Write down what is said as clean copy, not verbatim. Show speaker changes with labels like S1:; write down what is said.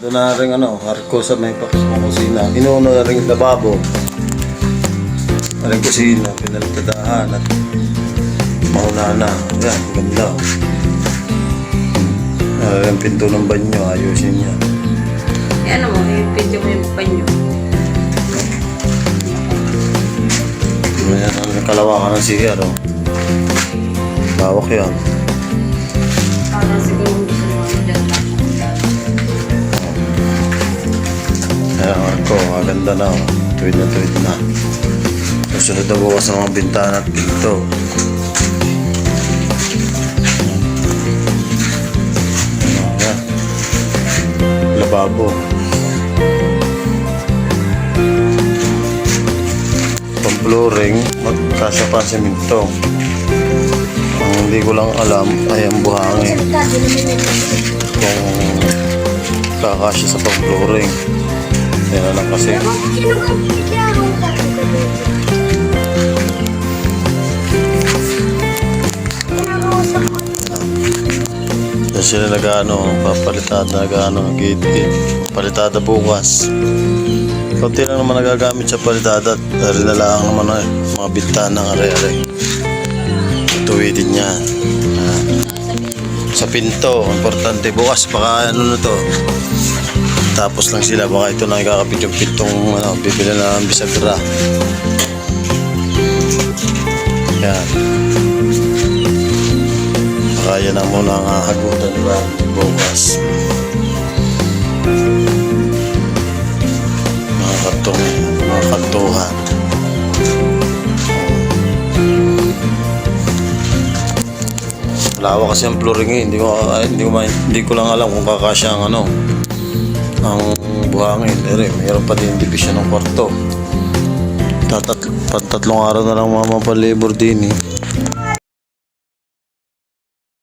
S1: Doon na rin arko sa may kusina. Inuuna na rin yung lababo. Ring kusina, pinalitadahan at mauna na. Yan, ganda. Yung pinto ng banyo, ayusin niya.
S2: Ano mo, yung pinto mo yung banyo.
S1: Ayan, ang kalawakan ng CR, oh. Bawak yan.
S2: Parang siguro gusto mo dyan lang.
S1: Ayan, arko, maganda na, oh. Tuwid na. Susunod na bukas ng mga bintana at pinto. Ayan. Lababo. Pang-flooring, magkasya pa semento. Ang hindi ko lang alam ay ang buhangin. Kung kakasya sa pang-flooring. Yan na lang kasi. Yan sila papalitada, gate. Palitada bukas. Kunti lang naman nagagamit sa palitada at rin na lang naman mga bintana ng are-are. Tuwidin niya. Sa pinto, importante bukas baka na to. Tapos lang sila, baka ito na ikakapit yung pintong bibili na ng bisagra. Yan. Baka yan ang muna ang hagutan, diba? Bukas. Mga kantuhan. Malawa kasi ang flooring hindi ko lang alam kung kakasya ang ang buhangin. Mayroon pa din division ng kwarto. Pantatlong araw na lang mamapalibor din eh.